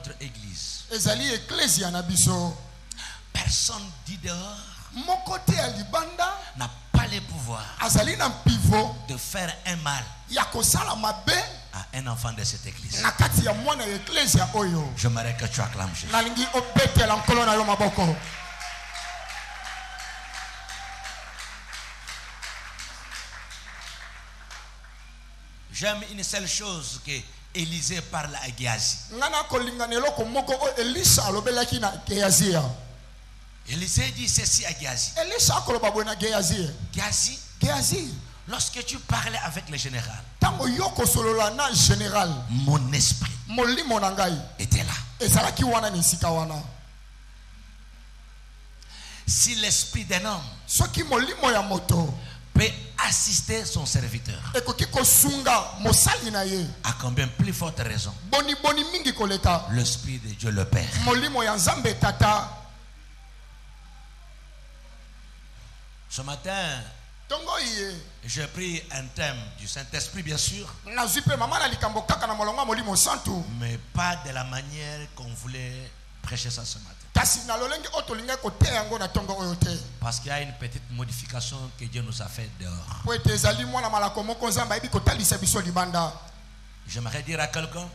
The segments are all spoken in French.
notre église. Personne dit dehors n'a pas le pouvoir de faire un mal à un enfant de cette église. J'aimerais que tu acclames Jésus. J'aime une seule chose que Élisée parle à Géasi. Élisée dit ceci à Géasi. Géasi, lorsque tu parlais avec le général, mon esprit était là. Si l'esprit d'un homme peut assister son serviteur, à combien plus forte raison l'esprit de Dieu le Père. Ce matin, j'ai pris un thème du Saint-Esprit, bien sûr, mais pas de la manière qu'on voulait prêcher ça ce matin. Parce qu'il y a une petite modification que Dieu nous a fait dehors. J'aimerais dire à quelqu'un,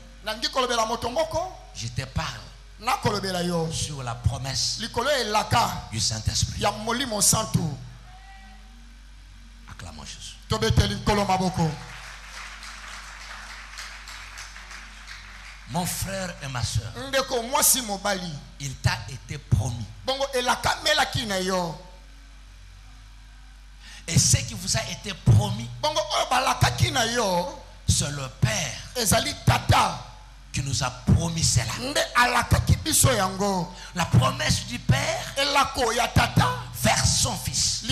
je te parle sur la promesse du Saint-Esprit. Acclamons Jésus. Mon frère et ma soeur, il t'a été promis. Et ce qui vous a été promis, c'est le Père qui nous a promis cela. La promesse du Père vers son Fils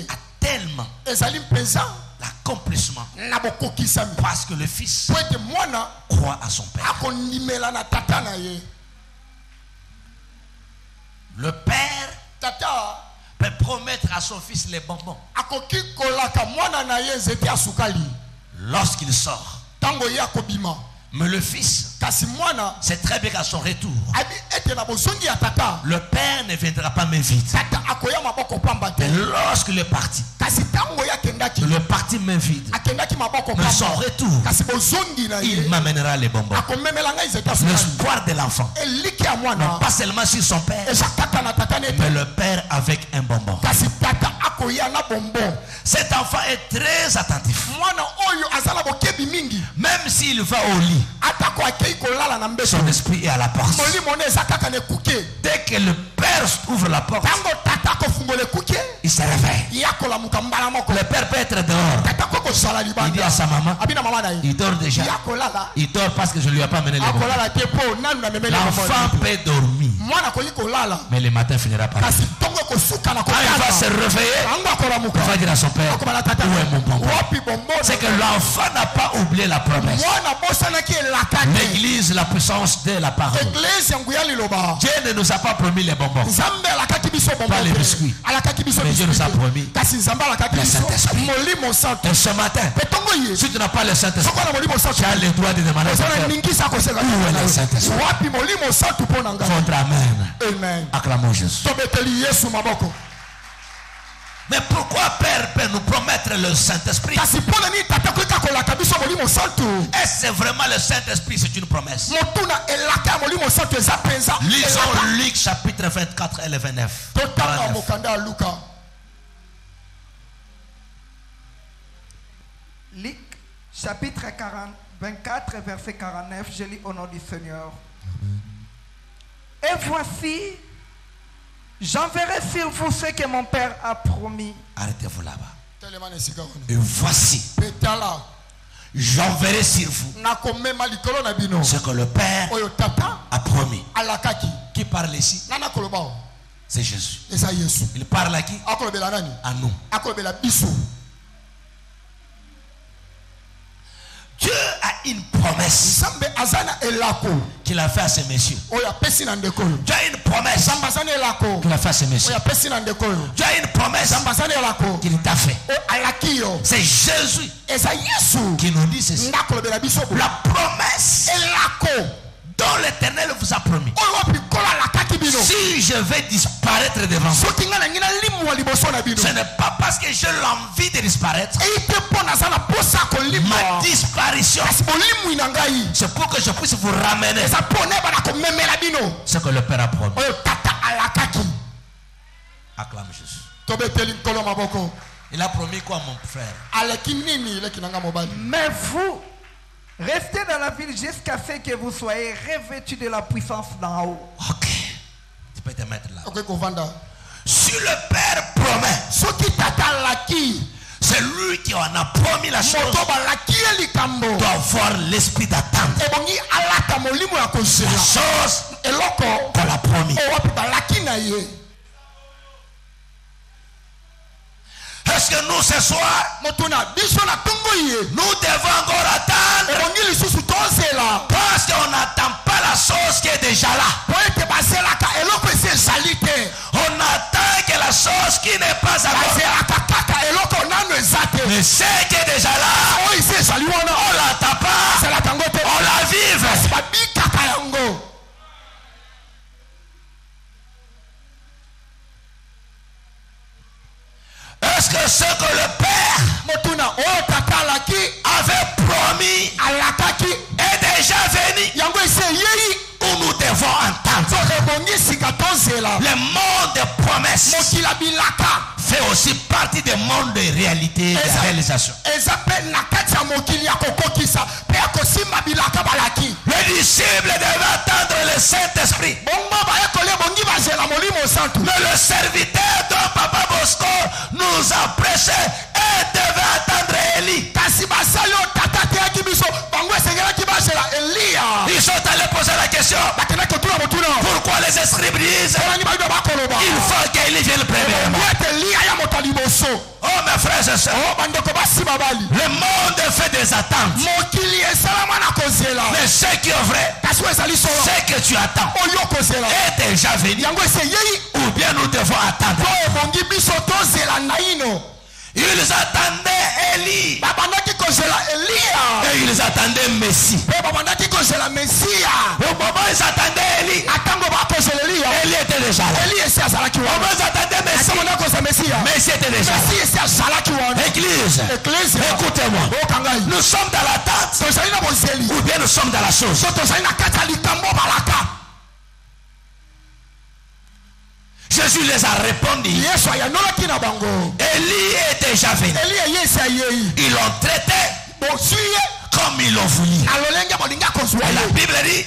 a tellement l'accomplissement parce que le Fils croit à son Père. Le Père peut promettre à son Fils les bonbons lorsqu'il sort. Mais le Fils, c'est très bien qu'à son retour, le Père ne viendra pas me vide. Et lorsqu'il est parti, le parti me vide. Mais son retour, il m'amènera les bonbons. L'espoir de l'enfant, non pas seulement sur son Père, mais le Père avec un bonbon. Cet enfant est très attentif. Même s'il va au lit, son esprit est à la porte. Dès que le Père ouvre la porte, il se réveille. Le Père peut être dehors. Il dit à sa maman, il dort déjà. Il dort parce que je ne lui ai pas amené les bonbons. L'enfant peut dormir, mais le matin finira par dormir. Quand il va se réveiller, il va dire à son Père, où est mon bonbon? C'est que l'enfant n'a pas oublié la promesse. L'église, la puissance de la parole. Dieu ne nous a pas promis les bonbons, pas les biscuits, mais Dieu nous a promis le Saint-Esprit. Et ce matin, si tu n'as pas le Saint-Esprit, tu as le droit de demander au Père, où est le Saint-Esprit? Contre Amen. Acclamons Jésus. Mais pourquoi Père peut nous promettre le Saint-Esprit? Est-ce vraiment le Saint-Esprit? C'est une promesse. Lisons Luc chapitre 24 et le 29. Luc chapitre 24 verset 49. Je lis au nom du Seigneur. Et voici, j'enverrai sur vous ce que mon Père a promis. Arrêtez-vous là-bas. Et voici, j'enverrai sur vous ce que le Père a promis. Qui parle ici? C'est Jésus. Il parle à qui? À nous. Dieu a une promesse qu'il a fait à ces messieurs. Dieu a une promesse qu'il a fait à ces messieurs. Dieu a une promesse qu'il t'a fait. C'est Jésus qui nous dit ceci. La promesse dont l'Éternel vous a promis, si je vais disparaître devant vous, ce n'est pas parce que j'ai l'envie de disparaître. Ma disparition, c'est pour que je puisse vous ramener ce que le Père a promis. Acclame Jésus. Il a promis quoi, mon frère? Mais vous, restez dans la ville jusqu'à ce que vous soyez revêtus de la puissance d'en haut. Ok. Tu peux te mettre là. Si le Père promet, c'est lui qui en a promis la chose, doit avoir l'esprit d'attendre la chose qu'on l'a promis. Est-ce que nous ce soir, nous devons encore attendre? Parce qu'on n'attend pas la chose qui est déjà là. On attend que la chose qui n'est pas encore. Mais ce qui est déjà là, on l'attend pas, on la vive. Est-ce que ce que le Père avait promis est déjà venu? Où nous devons entendre. Le monde de promesses fait aussi partie du monde de réalité et de réalisation. Le disciple devait attendre le Saint-Esprit. Mais le serviteur dont Papa Bosco nous a prêché et devait attendre Élie. Ils sont allés poser la question: pourquoi les esprits disent il faut qu'Élie vienne premièrement? Oh mes frères et sœurs, le monde fait des attentes. Mais ce qui est vrai, ce que tu attends est déjà venu. Ou bien nous devons attendre. Ils attendaient Élie. Et ils attendaient Messie. Au moment où ils attendaient Élie, Élie était déjà là. Au moment où ils attendaient Messie, Messie était déjà là. Église, écoutez-moi. Nous sommes dans l'attente ou bien nous sommes dans la chose. Jésus les a répondu. Élie est déjà venu. Ils l'ont traité comme ils l'ont voulu. Et la Bible dit,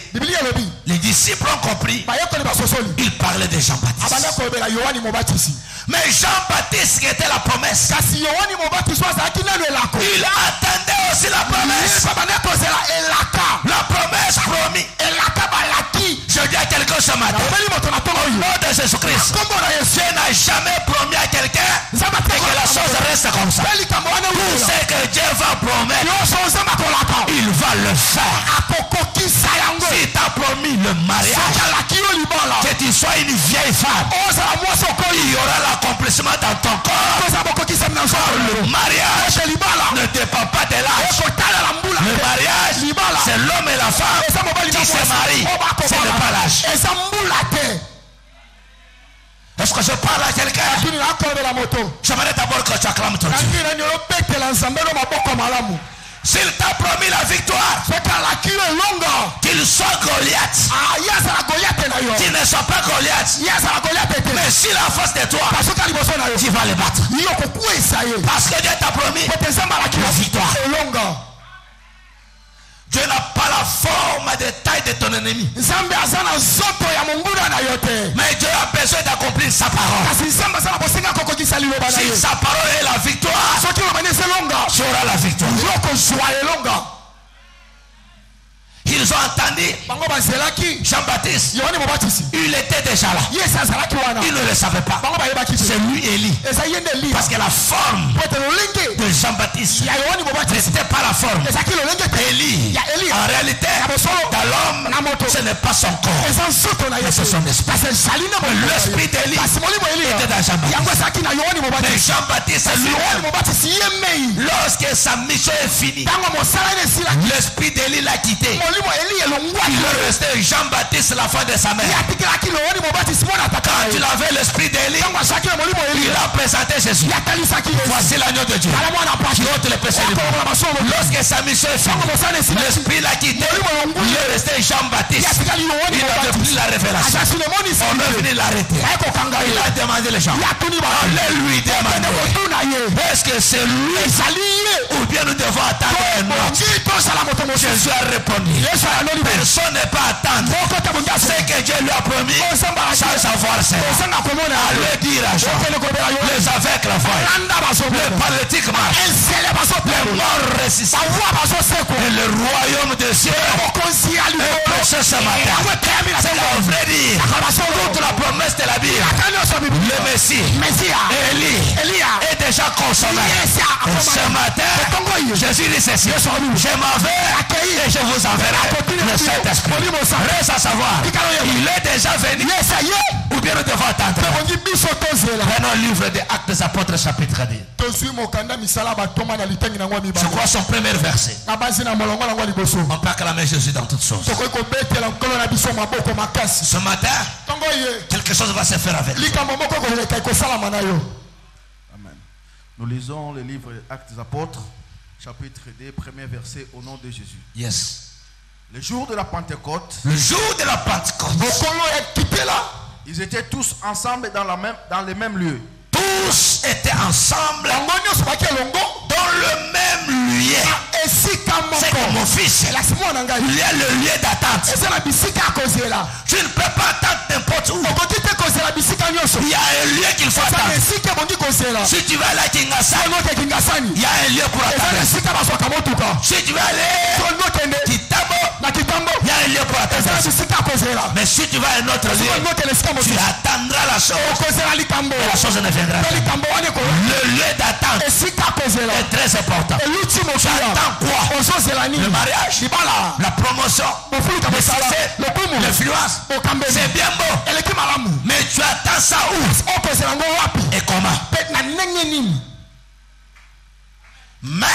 les disciples ont compris. Ils parlaient de Jean-Baptiste. Mais Jean-Baptiste qui était la promesse, il attendait aussi la promesse. La promesse promise. Je dis à quelqu'un ce matin, au nom de Jésus-Christ, Dieu n'a jamais promis à quelqu'un et que la chose reste comme ça. Tout ce que Dieu va promettre, il va le faire. Si tu as promis le mariage, que tu sois une vieille femme, il y aura l'accomplissement dans ton corps. Le mariage ne dépend pas de l'âge. Le mariage, c'est l'homme et la femme qui se marient. Ce n'est pas l'âge. Est-ce que je parle à quelqu'un? J'aimerais d'abord que tu acclames ton Dieu. S'il t'a promis la victoire, qu'il soit Goliath, qu'il ne soit pas Goliath, mais s'il a face de toi, tu vas le battre. Parce que Dieu t'a promis la victoire. Dieu n'a pas la forme de taille de ton ennemi. Mais Dieu a besoin d'accomplir sa parole. Si sa parole est la victoire, tu auras la victoire. Ils ont entendu Jean-Baptiste. Il était déjà là. Ils ne le savaient pas. C'est lui Élie. Parce que la forme de Jean-Baptiste n'était pas la forme Élie. En réalité, dans l'homme, Ce n'est pas son corps, mais c'est son esprit. L'esprit d'Élie était dans Jean-Baptiste. Mais Jean-Baptiste, lorsque sa mission est finie, l'esprit d'Élie l'a quitté. Il est resté Jean-Baptiste, la foi de sa mère. Quand il avait l'esprit d'Élie, il a présenté Jésus. Voici l'agneau de Dieu qui ôte le péché du monde. Lorsque sa mission est finie, l'esprit l'a quitté. Il est resté Jean-Baptiste. Il n'avait plus la révélation. On est venu l'arrêter. Il a demandé les gens. Allez lui demander, est-ce que c'est lui ou bien nous devons attendre un autre? Jésus a répondu, personne n'est pas à attendre. Ce que Dieu lui a promis sans savoir c'est allez dire à Jean, les aveugles voient, les paralytiques marchent, les morts ressuscitent, et le royaume des cieux est prêché ce matin. C'est la vraie dire toute la promesse de la Bible. Le Messie, Élie est déjà consommé. Et ce matin, Jésus dit ceci, je m'en vais et je vous enverrai le Saint-Esprit. Reste à savoir, il est déjà venu ou bien nous devons attendre. Prenons le livre des Actes des Apôtres chapitre 10. Je crois son premier verset. On peut acclamer Jésus dans toutes choses. Ce matin, quelque chose va se faire avec lui. Amen. Nous lisons le livre Actes des Apôtres, chapitre 2, premier verset, au nom de Jésus. Yes. Le jour de la Pentecôte, ils étaient tous ensemble dans le même lieu. Tous étaient ensemble dans le même lieu. C'est comme mon fils. Il y a le lieu d'attente. Tu ne peux pas attendre n'importe où. Il y a un lieu qu'il faut attendre. Si tu vas aller à Kingasani, il y a un lieu pour attendre. Si tu vas aller Kitambo, il y a un lieu pour attendre. Mais si tu vas à un autre lieu, tu attendras la chose. Et la chose ne viendra pas. Le lieu d'attente est très important. Tu attends quoi? Le mariage, la promotion, le succès, l'influence. C'est bien beau. Mais tu attends ça où? Et comment? Mais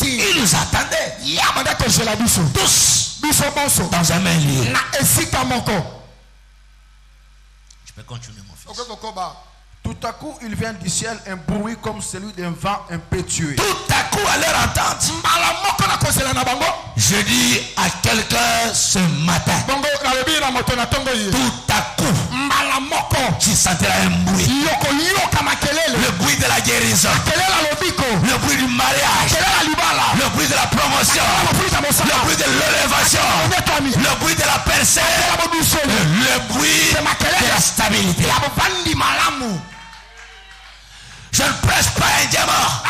ils nous attendaient tous dans un même lieu. Je peux continuer mon fils. Tout à coup, il vient du ciel un bruit comme celui d'un vent impétueux. Tout à coup, à leur entente, je dis à quelqu'un ce matin, tout à coup, tu sentiras un bruit. Le bruit de la guérison, le bruit du mariage, le bruit de la promotion, le bruit de l'élévation, le bruit de la percée, le bruit de la stabilité. Je ne prêche pas un diamant.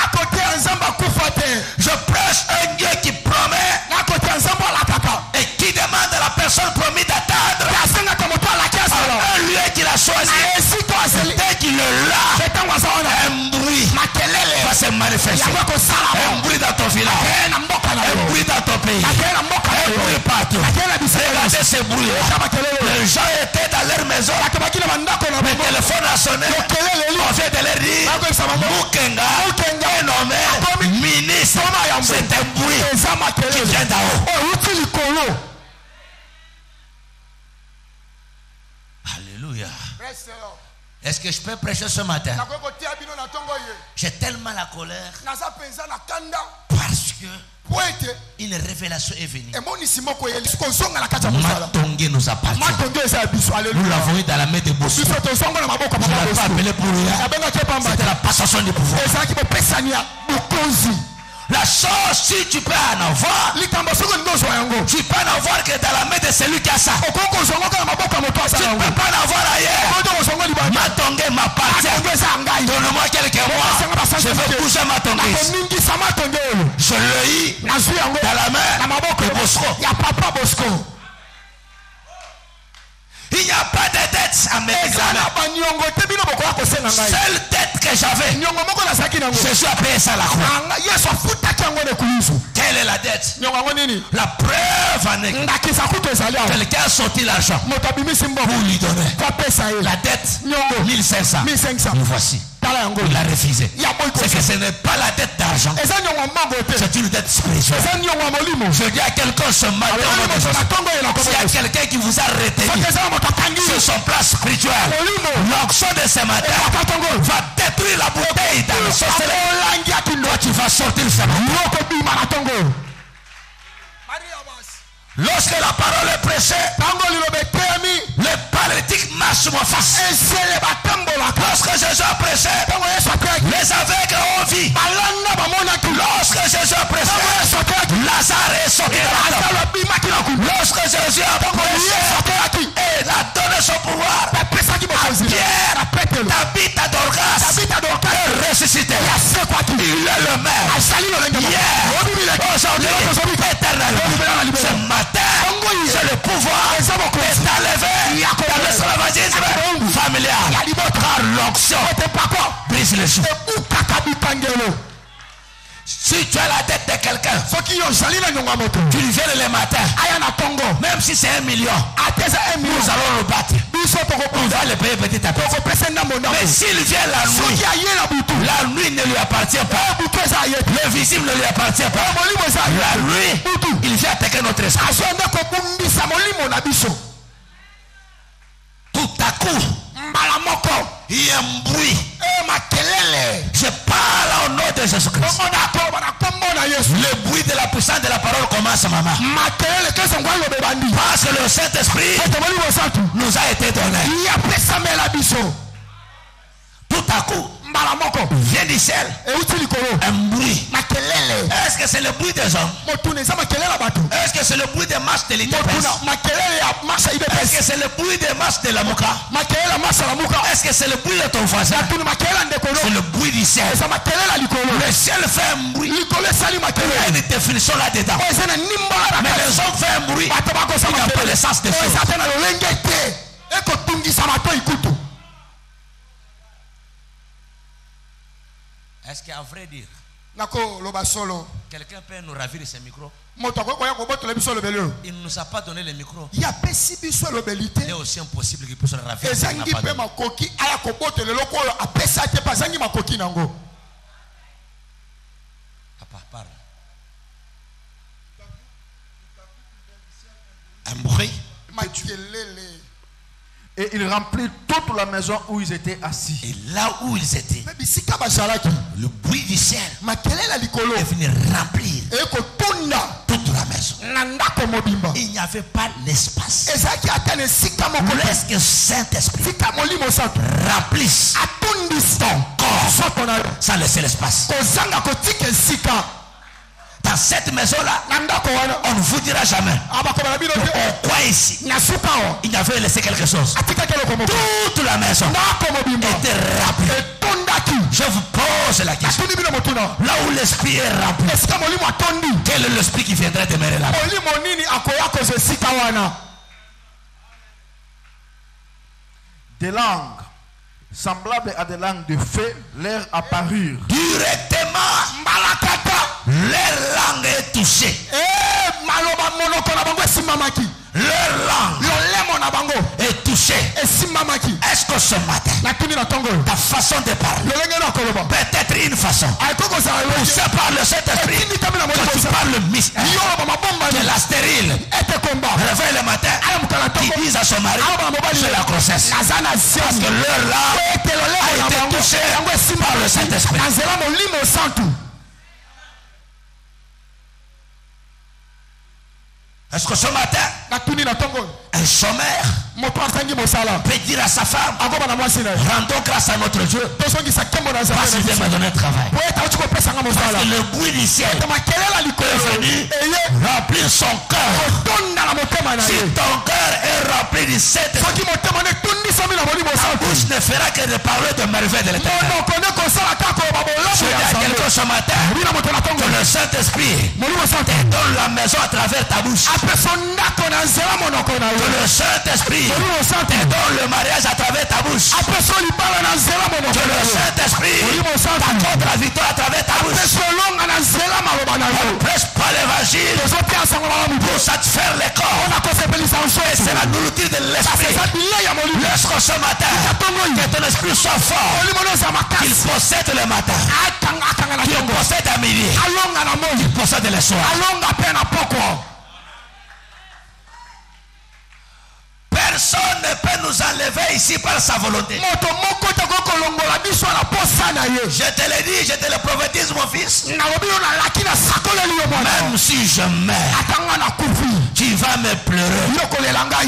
Je prêche un Dieu qui promet et qui demande à la personne promise d'attendre un lieu qu'il a choisi. Dès qu'il est là, un bruit va se manifester. Un bruit dans ton village, un bruit dans ton pays, un bruit partout. Regardez ce bruit. Les gens étaient dans leur maison. Le téléphone a sonné. On vient de leur dire Mukenga est nommé ministre. C'est un bruit qui vient d'en haut. Alléluia. Est-ce que je peux prêcher ce matin? J'ai tellement la colère parce que une révélation est venue. Matongé nous appartient. Nous l'avons eu dans la main de Bosso. Je ne l'ai pas appelé pour rien. C'était la passation du pouvoir. La chose, si tu peux en avoir, tu peux en avoir que dans la main de celui qui a ça. Tu ne peux pas en avoir ailleurs. Matongé m'appartient. Donne-moi quelques mois. Je veux bouger Matongé. Je l'ai eu dans la main de Bosco. Il n'y a pas de dette à Seule dette que j'avais, Jésus a payé ça à la croix. Quelle est la dette? La preuve en est quelqu'un a sorti l'argent pour lui donner. La dette 1500. Nous voici. Il a refusé. C'est que ce n'est pas la dette d'argent, c'est une dette spirituelle. Je dis à quelqu'un ce matin, s'il y a quelqu'un qui vous a retenu sur son plan spirituel, l'onction de ce matin va détruire la bouteille dans le sorcellerie. Toi tu vas sortir ce matin. Lorsque la parole est prêchée, les paralytiques marchent sur ma face. Lorsque Jésus a prêché, les aveugles ont vu. Lorsque Jésus a prêché, Lazare est sorti de la tombe. Lorsque Jésus a prêché, il a donné son pouvoir à Pierre, Tabitha à Dorcas, est ressuscité. Il est le même hier, aujourd'hui, éternellement. Ce matin, j'ai le pouvoir de t'enlever dans l'esclavagisme familial. Car l'onction brise les choses. Si tu as la tête de quelqu'un, tu lui viens le matin, même si c'est 1 million, nous allons le battre. On va le payer petit à petit. Mais s'il vient la nuit ne lui appartient pas. Le visible ne lui appartient pas. La nuit, il vient attaquer notre esprit. Tout à coup, il y a un bruit. Je parle au nom de Jésus-Christ. Le bruit de la puissance de la parole commence, maman. Parce que le Saint-Esprit nous a été donné. Tout à coup, vient du ciel un bruit. Est-ce que c'est le bruit des hommes? Est-ce que c'est le bruit des marches de l'Éthiopie? Est-ce que c'est le bruit des marches de la Mouka? Est-ce que c'est le bruit de ton voisin? C'est le bruit du ciel. Le ciel fait un bruit. Il y a une définition là-dedans. Mais les hommes font un bruit. Il n'y a pas le sens des choses. Est-ce qu'à vrai dire, quelqu'un peut nous ravir ce micro? Il ne nous a pas donné le micro. Il est aussi impossible qu'il puisse le ravir. Papa, parle. Un bruit. Et il remplit toute la maison où ils étaient assis. Et là où ils étaient, le bruit du ciel est venu remplir toute la maison. Il n'y avait pas l'espace. Laisse que Saint-Esprit remplisse ton corps sans laisser l'espace. Dans cette maison-là, on ne vous dira jamais. Au coin ici, il avait laissé quelque chose. Toute la maison était remplie. Je vous pose la question. Là où l'esprit est rempli, quel est l'esprit qui viendrait demeurer là-bas? Des langues semblables à des langues de feu leur apparurent. Directement, leur langue est touchée. Leur langue est touchée. Est-ce que ce matin, ta façon de parler peut être une façon poussée par le Saint-Esprit, que tu parles le mystère, que la stérile réveille le matin, qui disent à son mari, j'ai la grossesse, parce que leur langue a été touchée par le Saint-Esprit. Est-ce que ce matin, un chômeur peut dire à sa femme, rendons grâce à notre Dieu parce qu'il m'a donné un travail? Parce que le bruit du ciel est venu remplir son cœur. Si ton cœur est rempli du Saint-Esprit, ta bouche ne fera que de parler de merveilles de l'Éternel. Je dis à quelqu'un ce matin que le Saint-Esprit te donne la maison à travers ta bouche. Que le Saint-Esprit te donne le mariage à travers ta bouche. Que le Saint-Esprit t'accorde la victoire à travers ta bouche. Ne prêche pas l'évangile pour satisfaire les corps. Et c'est la nourriture de l'esprit. Lorsque ce matin, que ton esprit soit fort, qu'il possède le matin, qu'il possède à midi, qu'il possède le soir. Personne ne peut nous enlever ici par sa volonté. Je te l'ai dit, je te le prophétise, mon fils. Même si je meurs, tu vas me pleurer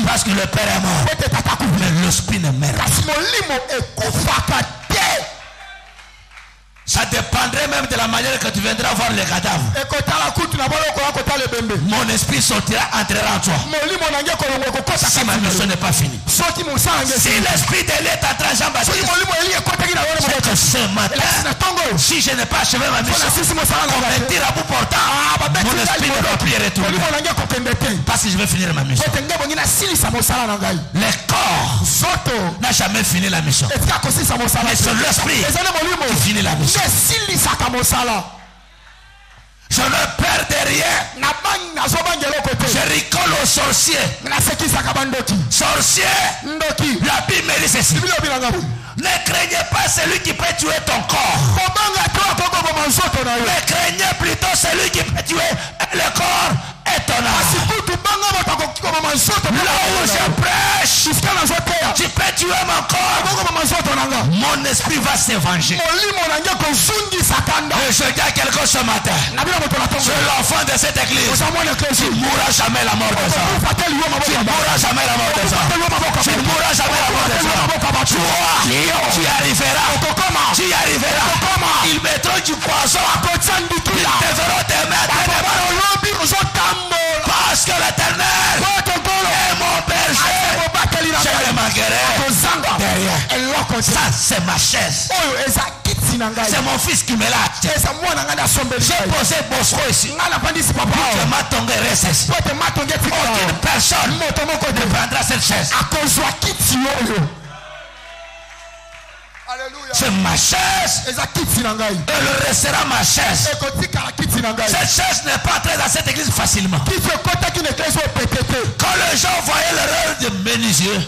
parce que le Père est mort. Mais l'esprit ne meurt pas. Ça dépendrait même de la manière que tu viendras voir les cadavres. Mon esprit sortira, entrera en toi. Si ma mission n'est pas finie. Si l'esprit de l'être en train Jean-Baptiste, c'est que ce matin, si je n'ai pas achevé ma mission, on me tire à bout portant, mon esprit ne va plus y retourner. Parce que je vais finir ma mission. Le corps n'a jamais fini la mission. Mais c'est l'esprit qui finit la mission. Je ne perds de rien. Je rigole aux sorciers. Sorciers, la Bible me dit ceci. Ne craignez pas celui qui peut tuer ton corps. Ne craignez plutôt celui qui peut tuer le corps et ton âme. Là où je prêche, tu peux tuer mon corps. Mon esprit va se venger. Et je dis à quelqu'un ce matin, je suis l'enfant de cette église. Tu ne mourras jamais la mort des hommes. Tu ne mourras jamais la mort des hommes. Tu ne mourras jamais la mort des hommes. Tu y arriveras. Tu y arriveras. Ils mettront du poison. Ils devront te mettre parce que l'Éternel est mon berger. Je ne manquerai derrière. Ça, c'est ma chaise. C'est mon fils qui me l'a acheté. J'ai posé Bosco ici. Que ma tongue reste ici. Aucune personne ne prendra cette chaise. C'est ma chaise. Elle restera ma chaise. Cette chaise n'est pas entrée dans cette église facilement. Quand les gens voyaient l'erreur de menuisier, le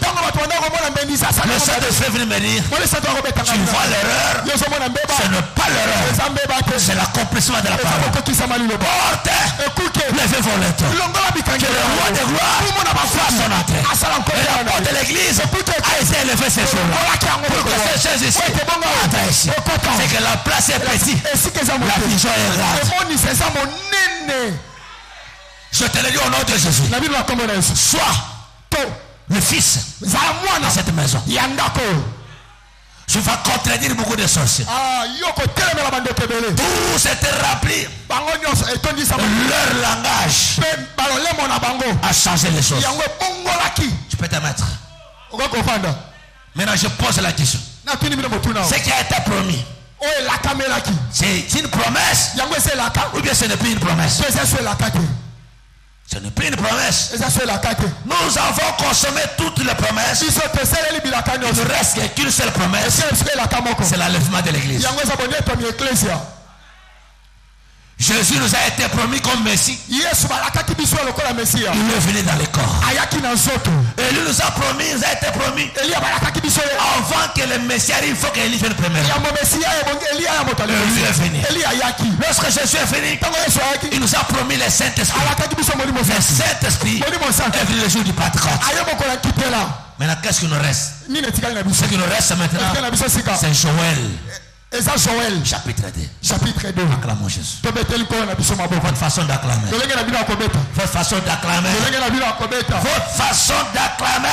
Saint-Esprit est venu me dire, tu vois l'erreur, ce n'est pas l'erreur, c'est l'accomplissement de la parole. Portez, levez vos lettres. Que le roi de gloire fasse son entrée. Et la porte de l'église a été élevée ces jours-là. Pour que ces choses ici, c'est que la place est petite, la vision est grande. Je te le dis au nom de Jésus. Sois le fils dans cette maison. Je vais contredire beaucoup de sorciers. Tous étaient remplis. Leur langage a changé les choses. Tu peux te mettre. Maintenant je pose la question. Ce qui a été promis, c'est une promesse ou bien ce n'est plus une promesse? Ce n'est plus une promesse. Nous avons consommé toutes les promesses. Il ne reste qu'une seule promesse. C'est l'enlèvement de l'église. Jésus nous a été promis comme Messie. Il est venu dans les corps. Et lui nous a promis, il a été promis. Avant que le Messie arrive, il faut qu'Élie vienne premier. Lui est venu. Lorsque Jésus est venu, il nous a promis le Saint-Esprit. Le Saint-Esprit est venu le jour du Pentecôte. Maintenant, qu'est-ce qui nous reste? Ce qui nous reste maintenant, c'est Joël. Chapitre 2. Acclamons Jésus. Votre façon d'acclamer. Votre façon d'acclamer. Votre façon d'acclamer.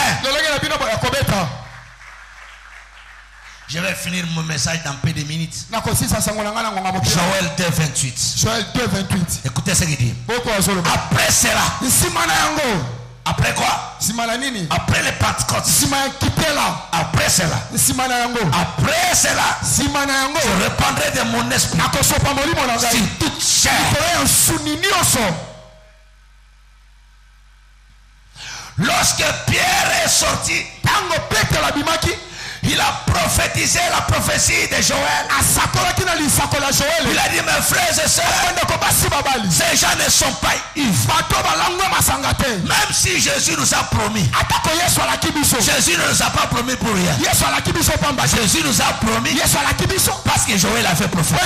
Je vais finir mon message dans peu de minutes. Joël 2:28. Écoutez ce qu'il dit. Après cela, Après quoi? Après les Pentecôtes. Après cela. Après cela. Je répandrai de mon esprit sur toute chair. Lorsque Pierre est sorti, il a prophétisé la prophétie de Joël. Il a dit, mes frères et sœurs, ces gens ne sont pas ivres. Même si Jésus nous a promis, Jésus ne nous a pas promis pour rien. Jésus nous a promis parce que Joël a fait prophétie.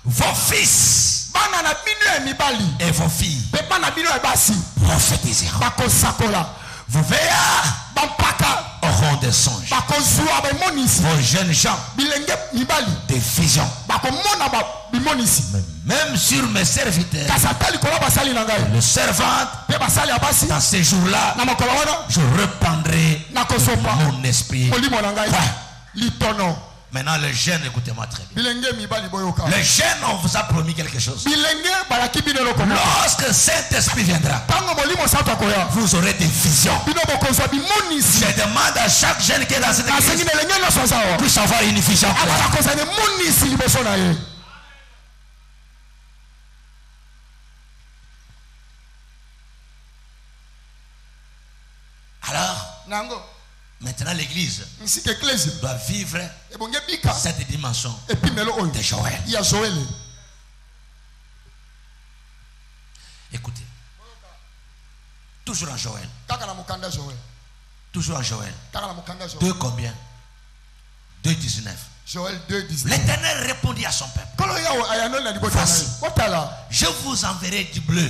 Vos fils et vos filles prophétiseront. Vos veillards auront des songes. Vos jeunes gens des visions. Même sur mes serviteurs, le servante, dans ces jours-là, je répandrai mon esprit. Maintenant, les jeunes, écoutez-moi très bien. Les jeunes, on vous a promis quelque chose. Lorsque Saint-Esprit viendra, vous aurez des visions. Je demande à chaque jeune qui est dans cette église puisse avoir une vision. Alors, maintenant l'église doit vivre cette dimension de Joël. Écoutez. Toujours en Joël. Toujours en Joël. 2 combien? 2,19. Joël 2,19. L'Éternel répondit à son peuple. Voici, je vous enverrai du bleu.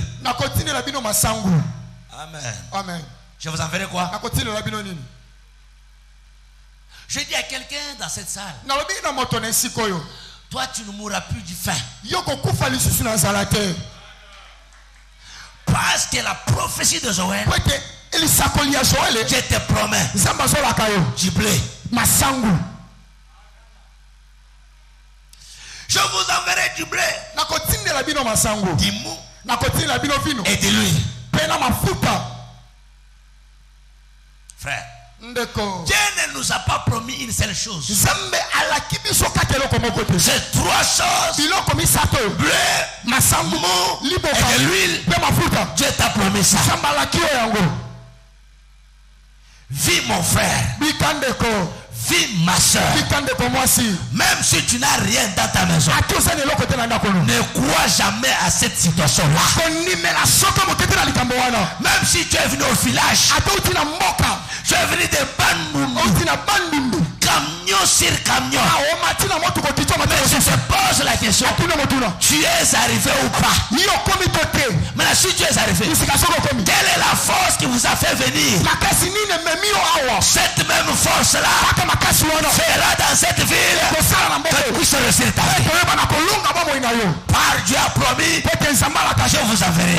Amen. Amen. Je vous enverrai quoi? Je dis à quelqu'un dans cette salle, toi tu ne mourras plus du faim. Parce que la prophétie de Joël, je te promets du blé. Je vous enverrai du blé, du mou et de l'huile. Frère, Dieu ne nous a pas promis une seule chose. C'est 3 choses. Bleu, mou et de l'huile. Dieu t'a promis ça. Vis mon frère. Vis ma soeur. Même si tu n'as rien dans ta maison, ne crois jamais à cette situation-là. Même si tu es venu au village, tu es venu de Bandundu, camion sur camion, mais je te pose la question, tu es arrivé ou pas? Maintenant si tu es arrivé, quelle est la force qui vous a fait venir? Cette même force-là fera dans cette ville que tu puisses réussir ta vie. Par Dieu a promis, je vous enverrai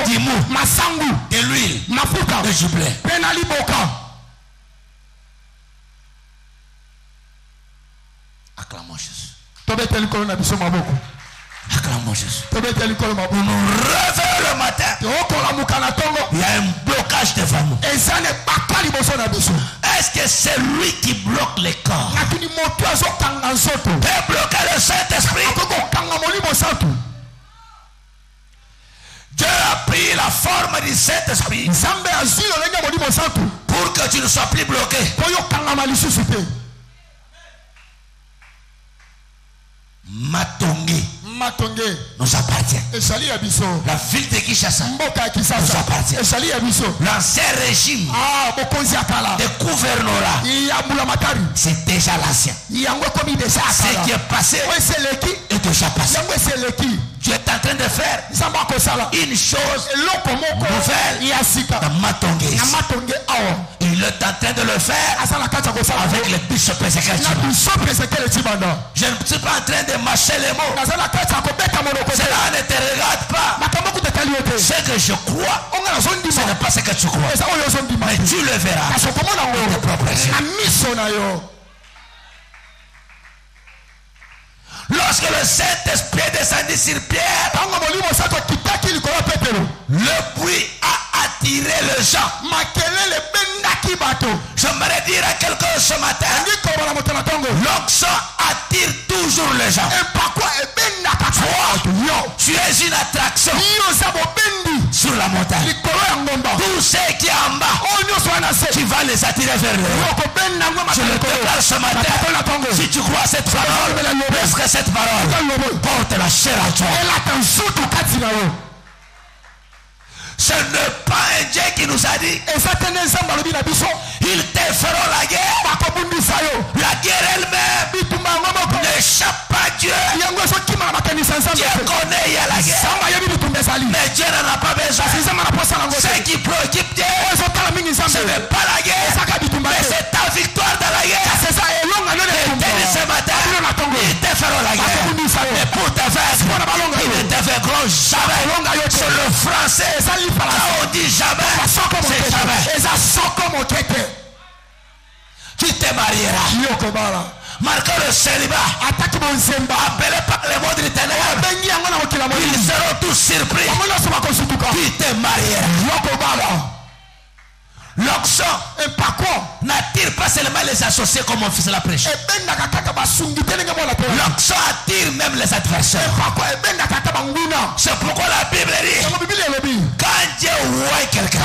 du mou, de l'huile, de blé. Acclamons Jésus. Acclamons Jésus. Nous nous réveillons le matin. Il y a un blocage devant nous. Est-ce que c'est lui qui bloque les corps? Peut bloquer le Saint-Esprit. Dieu a pris la forme du Saint-Esprit pour que tu ne sois plus bloqué. Matongé nous appartient. La ville de Kinshasa nous appartient. L'ancien régime de gouvernorat, c'est déjà l'ancien. Ce qui est passé est déjà passé. Tu es en train de faire une chose nouvelle dans Matongé. Il est en train de le faire avec le bishop Ezekiel. Je ne suis pas en train de mâcher les mots. Cela ne te regarde pas. Ce que je crois, ce n'est pas ce que tu crois. Mais tu le verras de tes propres yeux. lorsque le Saint-Esprit est descendu sur Pierre, le bruit a attiré les gens. J'aimerais dire à quelqu'un ce matin, l'onction attire toujours les gens. Toi, tu es une attraction sur la montagne. Tous ceux qui sont en bas, tu vas les attirer vers eux. Je le déclare ce matin. Si tu crois cette parole, est-ce que cette parole porte la chair à toi? Ce n'est pas un Dieu qui nous a dit ils te feront la guerre. La guerre elle-même n'échappe pas à Dieu. Dieu connaît il y a la guerre, mais Dieu n'en a pas besoin. Ce qui préoccupe Dieu, ce n'est pas la guerre, mais c'est ta victoire dans la guerre. Et ce matin, ils te feront la guerre, mais pour te faire, ils ne te verront jamais. C'est le français. Quand on dit jamais, c'est jamais. Tu te marieras. Marquant le célibat, appelé par les mots de l'Éternel, ils seront tous surpris. Tu te marieras. L'onction n'attire pas seulement les associés comme mon fils l'a prêché. L'onction attire même les adversaires. C'est pourquoi la Bible dit, quand Dieu voit quelqu'un,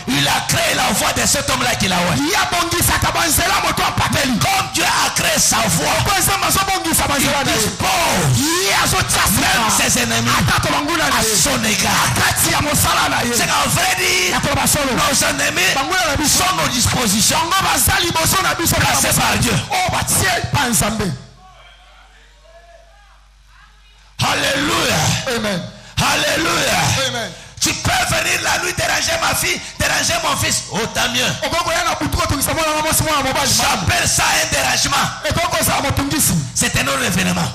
il a créé la voix de cet homme-là qu'il a oué. Comme Dieu a créé sa voix, il dispose même ses ennemis à son égard. C'est qu'en vrai dire, nos ennemis sont nos dispositions placées par Dieu. Alléluia. Amen. Alléluia. Amen. Tu peux venir la nuit déranger ma fille, déranger mon fils. Oh, tant mieux. J'appelle ça un dérangement. C'est un autre événement.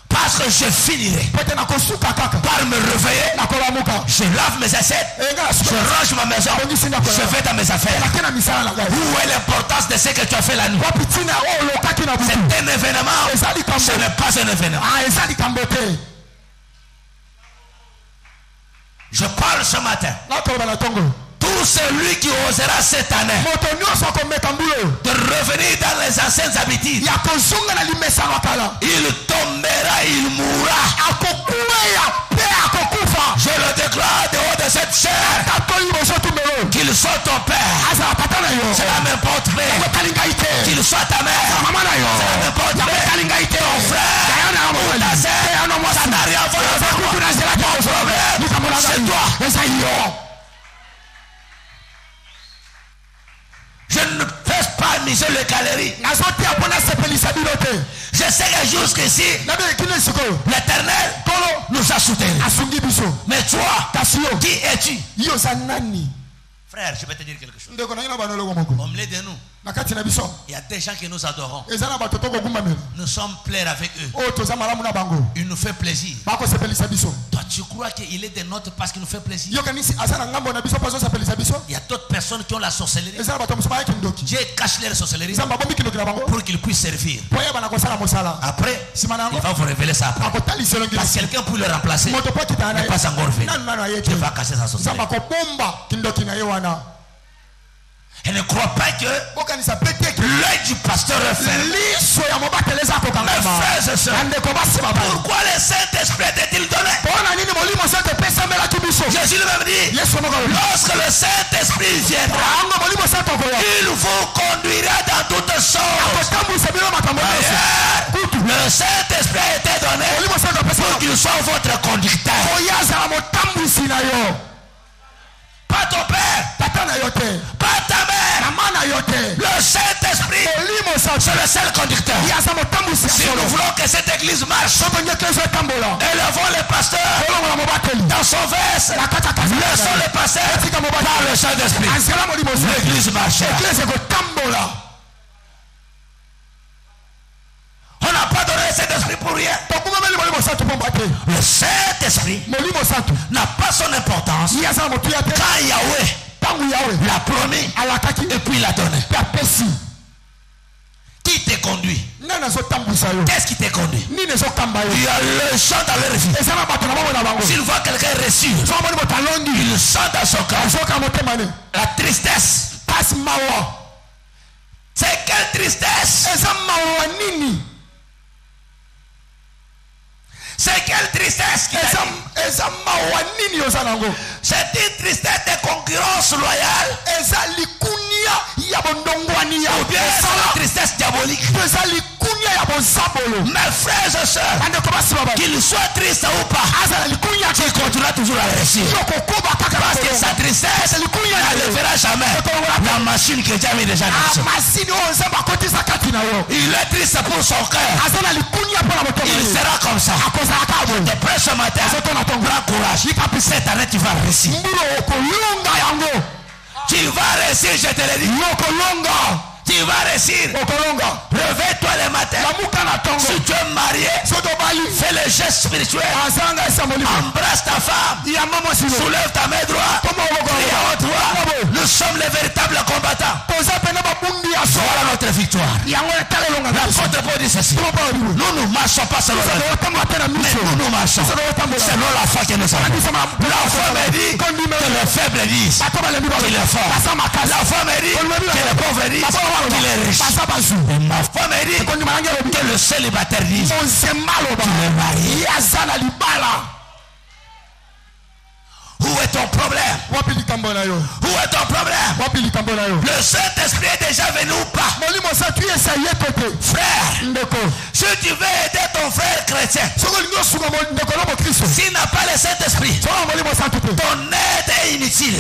Parce que je finirai par me réveiller. Je lave mes assiettes. Je range ma maison. Je fais dans mes affaires. Où est l'importance de ce que tu as fait la nuit? C'est un événement. Ce n'est pas un événement. Je parle ce matin. Tout celui qui osera cette année de revenir dans les anciennes habitudes, il tombera, il mourra. Je le déclare dehors de cette chair, qu'il soit ton père, cela m'importe pas. Qu'il soit ta mère, cela m'importe pas. Ton frère ou ta sœur, ça n'a rien à voir avec moi. Ton problème, c'est toi. Je ne pèse pas miser les galeries. Je sais que jusqu'ici, l'Éternel nous a soutenus. Mais toi, qui es-tu? Frère, je vais te dire quelque chose. Au milieu de nous, il y a des gens que nous adorons. Nous sommes plaire avec eux. Il nous fait plaisir. Toi, tu crois qu'il est des nôtres parce qu'il nous fait plaisir? Il y a d'autres personnes qui ont la sorcellerie. Dieu cache leur sorcellerie pour qu'ils puissent servir. Après, il va vous révéler ça après. Parce que quelqu'un pour le remplacer n'est pas encore venu. Dieu va cacher sa sorcellerie. Elle ne croit pas que l'œil du pasteur est fermé. Mes frères et sœurs, pourquoi le Saint-Esprit est-il donné? Jésus lui-même dit, lorsque le Saint-Esprit viendra, il vous conduira dans toutes choses. Le Saint-Esprit a été donné pour qu'il soit votre conducteur. Pas ton père, pas ta mère, le Saint-Esprit, c'est le seul conducteur. Si nous voulons que cette église marche, élevons les pasteurs dans son verse, laissons les pasteurs par le Saint-Esprit. L'église marche. On n'a pas donné cet esprit pour rien. Le Saint-Esprit n'a pas son importance quand Yahweh l'a promis et puis l'a donné. Qui Qu'est-ce qui t'est conduit? Il y a le chant dans leur vie. S'il voit quelqu'un reçu, il chante dans son cœur. La tristesse. C'est quelle tristesse? C'est quelle tristesse qui c'est une tristesse de concurrence loyale. Ou bien c'est la tristesse diabolique. Mes frères et sœurs, qu'il soit triste ou pas, il continuera toujours à réussir. Parce que sa tristesse n'enlèvera jamais la machine que Dieu a mis déjà dans. Il est triste pour son cœur. Il sera comme ça. Depuis ce matin, prends courage. Cette année, tu vas réussir. Tu vas réussir, je te le dis. Tu vas réussir. Réveille-toi le matin. Si tu es marié, fais le geste spirituel. Embrasse ta femme. Soulève ta main droite. Crie à haute voix. Nous sommes les véritables combattants. Voilà notre victoire. L'apôtre Paul dit ceci. Nous ne marchons pas selon la foi, mais nous marchons selon la foi que nous avons. La foi me dit que le faible disent qu'il est fort. La foi me dit que le pauvre dit qu'il est riche. Et ma foi me dit que le célibataire dit qu'il est marié. Où est ton problème? Où est ton problème? Le Saint-Esprit est déjà venu ou pas? Frère, si tu veux aider ton frère chrétien, s'il n'a pas le Saint-Esprit, ton aide est inutile.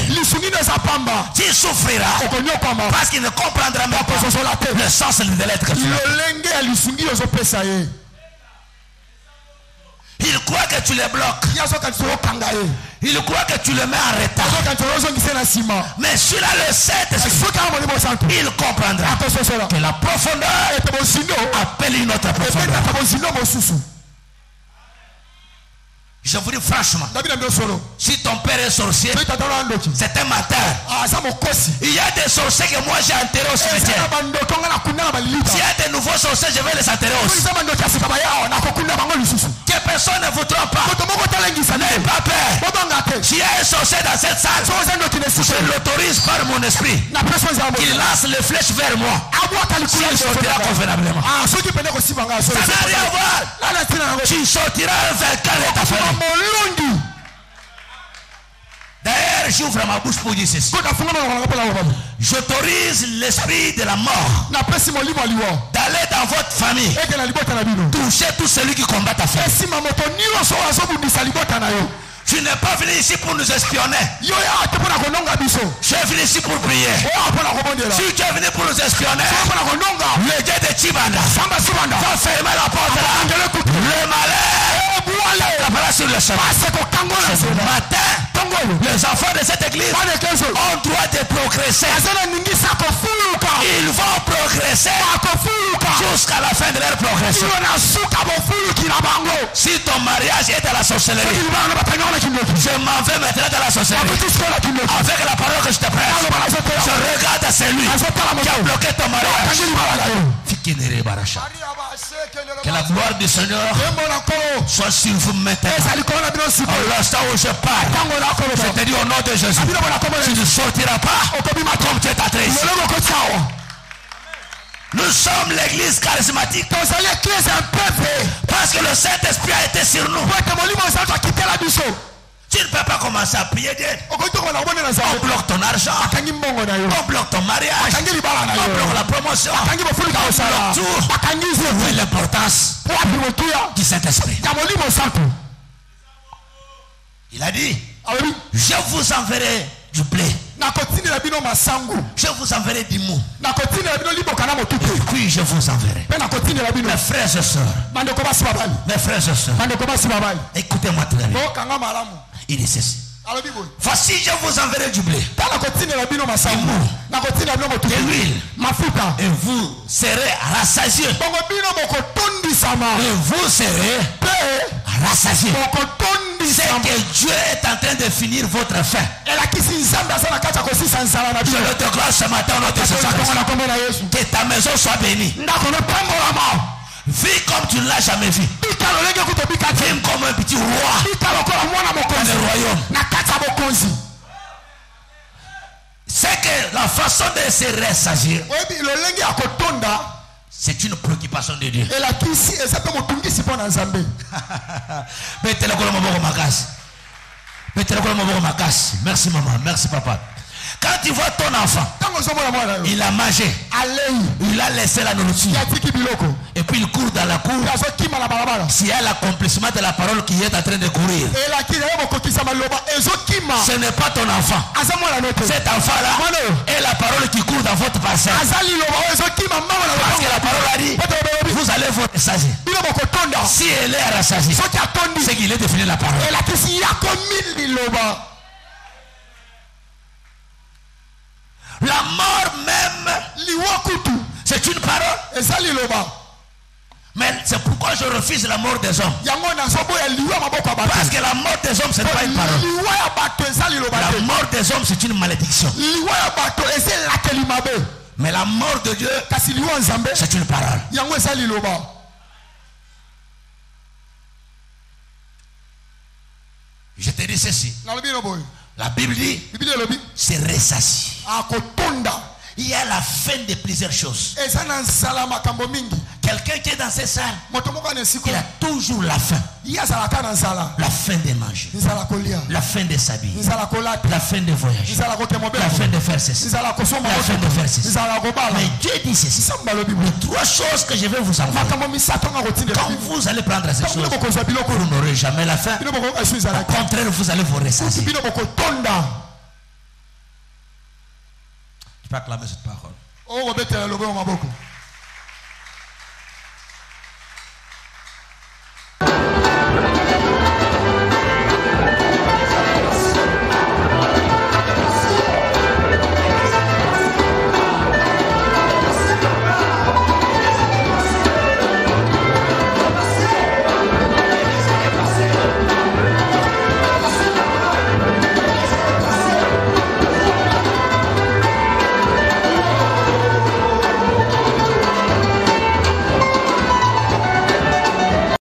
Tu souffriras parce qu'il ne comprendra même pas le sens de l'être chrétien. Il croit que tu le bloques. Il croit que tu le mets en retard. Mais celui-là, le Saint-Esprit, il comprendra que la profondeur appelle une autre profondeur. Je vous dis franchement, si ton père est sorcier, c'est un matin. Il y a des sorciers que moi j'ai enterrés au cimetière. S'il y a des nouveaux sorciers, je vais les enterrer aussi. Que personne ne vous trompe pas. N'ayez pas peur. S'il y a un sorcier dans cette salle, je l'autorise par mon esprit qu'il lance les flèches vers moi. Si elle sortira convenablement. Ça n'a rien à voir. Tu sortiras un vainqueur de ta famille. D'ailleurs, j'ouvre ma bouche pour dire ceci. J'autorise l'esprit de la mort d'aller dans votre famille, toucher tout celui qui combat ta famille. Tu n'es pas venu ici pour nous espionner. Tu es venu ici pour prier. Si tu es venu pour nous espionner, le Dieu de Chibanda va fermer la porte là. Le malheur tapera sur le chemin. Ce matin, les enfants de cette église ont droit de progresser. Ils vont progresser jusqu'à la fin de leur progression. Si ton mariage est à la sorcellerie, je m'en vais maintenant dans la sorcellerie. Avec la parole que je te prête, je regarde à celui qui a bloqué ton mariage. Que la gloire du Seigneur soit sur vous maintenant. L'instant où je parle, je te dis au nom de Jésus, tu ne sortiras pas comme tu es attriste. Nous sommes l'église charismatique. Parce que le Saint-Esprit a été sur nous. Tu ne peux pas commencer à prier Dieu. On bloque ton argent. On bloque ton mariage. On bloque la promotion. On bloque tout. Où est l'importance du Saint-Esprit? Il a dit, je vous enverrai du blé. Je vous enverrai du mou. Et puis je vous enverrai. Mes frères et sœurs. Mes frères et sœurs. Écoutez-moi très bien. Il dit ceci. Voici, je vous enverrai du blé, du mou, de l'huile, et vous serez rassasiés. Et vous serez rassasiés. C'est que Dieu est en train de finir votre fin. Je le déclare ce matin au nom de Jésus. Que ta maison soit bénie. Vis comme tu ne l'as jamais vu. Vis comme un petit roi dans le royaume. C'est que la façon de se ressagir, c'est une préoccupation de Dieu. Merci maman, merci papa. Quand tu vois ton enfant, il a mangé, il a laissé la nourriture, et puis il court dans la cour. S'il y a l'accomplissement de la parole qui est en train de courir, ce n'est pas ton enfant. Cet enfant-là est la parole qui court dans votre parcelle. Parce que la parole a dit, vous allez vous rassasier. Si elle est à rassasier, c'est qu'il est défini la parole. La mort même, c'est une parole. Mais c'est pourquoi je refuse la mort des hommes. Parce que la mort des hommes, ce n'est pas une parole. La mort des hommes, c'est une malédiction. Mais la mort de Dieu, c'est une parole. Je te dis ceci. La Bible dit, c'est ressassi. Il y a la fin de plusieurs choses. Quelqu'un qui est dans ces salles, il a toujours la faim. La fin de manger, la fin de s'habiller, la fin de voyager, la fin de faire ceci, la fin de faire ceci. Mais Dieu dit ceci. Les trois choses que je vais vous envoyer, quand vous allez prendre ces choses, vous n'aurez jamais la faim. Au contraire, vous allez vous ressasser. Tu peux acclamer cette parole.